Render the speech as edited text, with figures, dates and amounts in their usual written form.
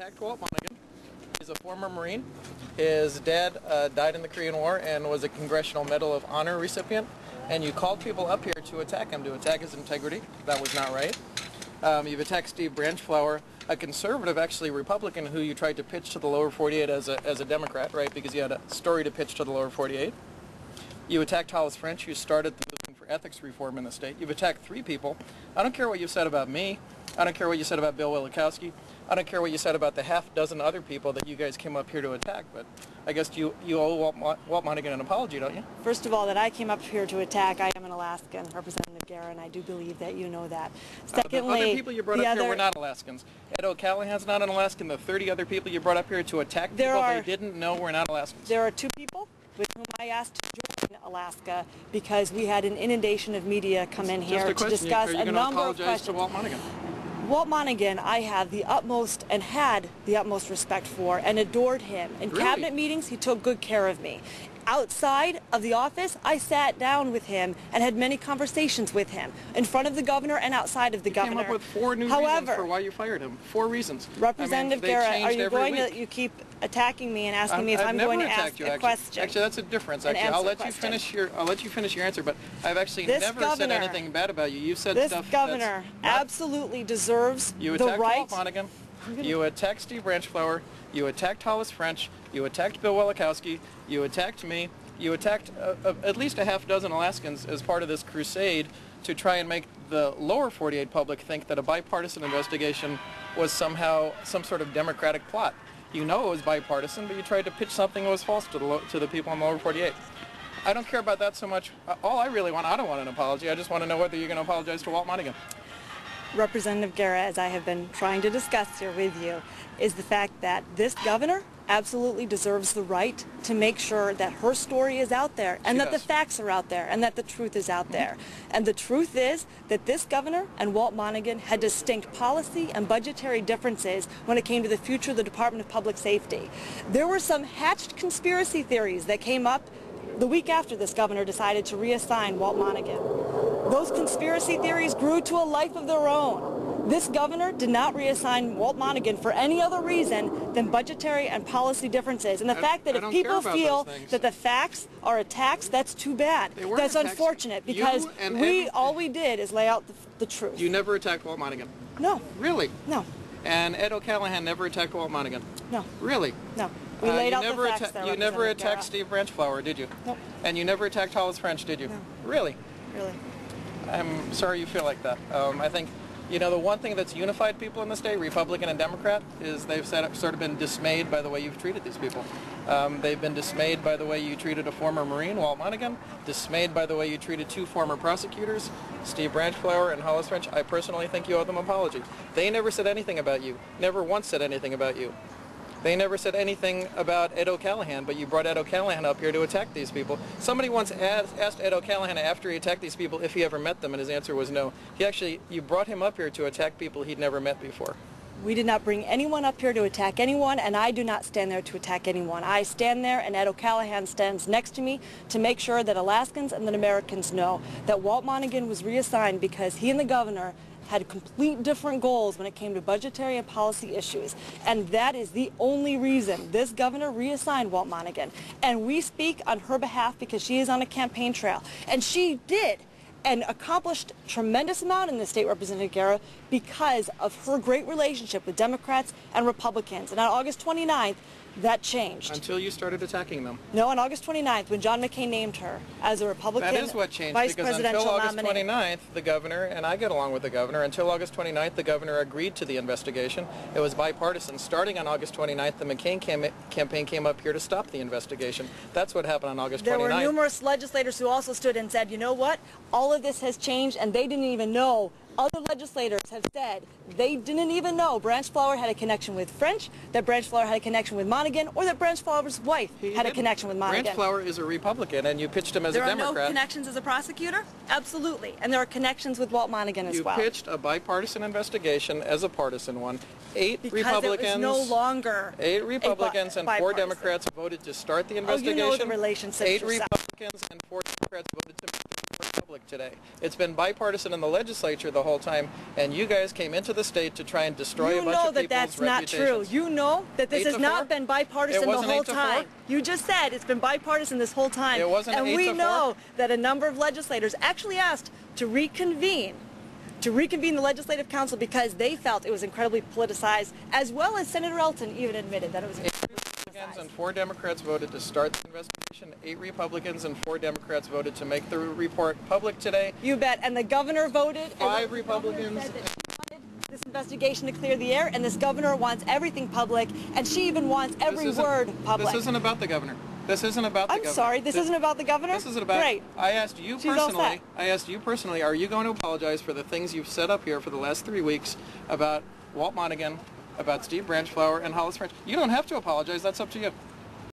attacked Walt Monaghan. He's a former Marine. His dad died in the Korean War and was a Congressional Medal of Honor recipient. And you called people up here to attack him, to attack his integrity. That was not right. You've attacked Steve Branchflower, a conservative, actually Republican, who you tried to pitch to the lower 48 as a Democrat, right? Because you had a story to pitch to the lower 48. You attacked Hollis French, who started the movement for ethics reform in the state. You've attacked 3 people. I don't care what you said about me. I don't care what you said about Bill Wielechowski. I don't care what you said about the half-dozen other people that you guys came up here to attack, but I guess you owe Walt Monaghan an apology, don't you? First of all, that I came up here to attack, I am an Alaskan, Representative Gara, and I do believe that you know that. Secondly, the other people you brought up here were not Alaskans. Ed O'Callahan's not an Alaskan. The 30 other people you brought up here to attack people they didn't know were not Alaskans. There are 2 people with whom I asked to join Alaska because we had an inundation of media come in here to discuss a number of questions. To Walt Monaghan? Walt Monaghan, I have the utmost and had the utmost respect for and adored him. In cabinet meetings, he took good care of me. Outside of the office, I sat down with him and had many conversations with him in front of the governor and outside of the governor. You came up with 4 new reasons for why you fired him. 4 reasons. Representative Gara, are you going to, you keep attacking me and asking me if I'm going to ask a question. Actually, that's a difference. Actually, I'll let you finish your answer, but I've actually never said anything bad about you. You've said stuff. This governor absolutely deserves the right. You attacked Walt Monaghan. You attacked Steve Branchflower. You attacked Hollis French. You attacked Bill Wielechowski. You attacked me. You attacked at least a half-dozen Alaskans as part of this crusade to try and make the lower 48 public think that a bipartisan investigation was somehow some sort of Democratic plot. You know it was bipartisan, but you tried to pitch something that was false to the people in the lower 48. I don't care about that so much. All I really want, I don't want an apology. I just want to know whether you're going to apologize to Walt Monaghan. Representative Gara, as I have been trying to discuss here with you, is the fact that this governor absolutely deserves the right to make sure that her story is out there and that the facts are out there and that the truth is out there. And the truth is that this governor and Walt Monaghan had distinct policy and budgetary differences when it came to the future of the Department of Public Safety. There were some hatched conspiracy theories that came up the week after this governor decided to reassign Walt Monaghan. Those conspiracy theories grew to a life of their own. This governor did not reassign Walt Monaghan for any other reason than budgetary and policy differences. And the fact that if people feel that the facts are attacks, that's too bad. That's unfortunate because all we did is lay out the truth. You never attacked Walt Monaghan? No. Really? No. And Ed O'Callahan never attacked Walt Monaghan? No. Really? No. We laid out the facts there. You never attacked Steve Branchflower, did you? Nope. And you never attacked Hollis French, did you? No. Really? Really. I'm sorry you feel like that. I think, you know, the one thing that's unified people in the state, Republican and Democrat, is they've sort of been dismayed by the way you've treated these people. They've been dismayed by the way you treated a former Marine, Walt Monaghan, dismayed by the way you treated 2 former prosecutors, Steve Branchflower and Hollis French. I personally think you owe them an apology. They never said anything about you, never once said anything about you. They never said anything about Ed O'Callahan, but you brought Ed O'Callahan up here to attack these people. Somebody once asked Ed O'Callahan after he attacked these people if he ever met them, and his answer was no. You brought him up here to attack people he'd never met before. We did not bring anyone up here to attack anyone, and I do not stand there to attack anyone. I stand there, and Ed O'Callahan stands next to me to make sure that Alaskans and that Americans know that Walt Monaghan was reassigned because he and the governor had complete different goals when it came to budgetary and policy issues. And that is the only reason this governor reassigned Walt Monaghan. And we speak on her behalf because she is on a campaign trail. And she did and accomplished a tremendous amount in the state, Representative Gara, because of her great relationship with Democrats and Republicans. And on August 29th, that changed. Until you started attacking them. No, on August 29th, when John McCain named her as a Republican That is what changed, vice because presidential until August nominee. 29th, the governor, and I get along with the governor, until August 29th, the governor agreed to the investigation. It was bipartisan. Starting on August 29th, the McCain campaign came up here to stop the investigation. That's what happened on August 29th. There were numerous legislators who also stood and said, you know what, all of this has changed, and they didn't even know. Other legislators have said they didn't even know Branchflower had a connection with French, that Branchflower had a connection with Monaghan, or that Branchflower's wife had a connection with Monaghan. Branchflower is a Republican, and you pitched him as a Democrat. There are no connections as a prosecutor? Absolutely. And there are connections with Walt Monaghan as well. You pitched a bipartisan investigation as a partisan one. 8 Republicans it was no longer 8 Republicans and 4 Democrats voted to start the investigation. Oh, you know the relationship 8 Republicans and 4 Democrats voted to make the public today. It's been bipartisan in the legislature the whole time, and you guys came into the state to try and destroy a bunch of people's reputations. You know that that's not true. You know that this has not been bipartisan the whole time. You just said it's been bipartisan this whole time. It wasn't 8 to 4. And we know that a number of legislators actually asked to reconvene the Legislative Council because they felt it was incredibly politicized, as well as Senator Elton even admitted that it was incredibly politicized. And 4 Democrats voted to start the investigation. 8 Republicans and 4 Democrats voted to make the report public today. You bet. And the governor voted. 5 Republicans. This investigation to clear the air, and this governor wants everything public, and she even wants every word public. This isn't about the governor. This isn't about the governor. I'm sorry, this isn't about the governor? This isn't about... Great. I asked you personally, are you going to apologize for the things you've said up here for the last 3 weeks about Walt Monaghan, about Steve Branchflower, and Hollis French? You don't have to apologize. That's up to you.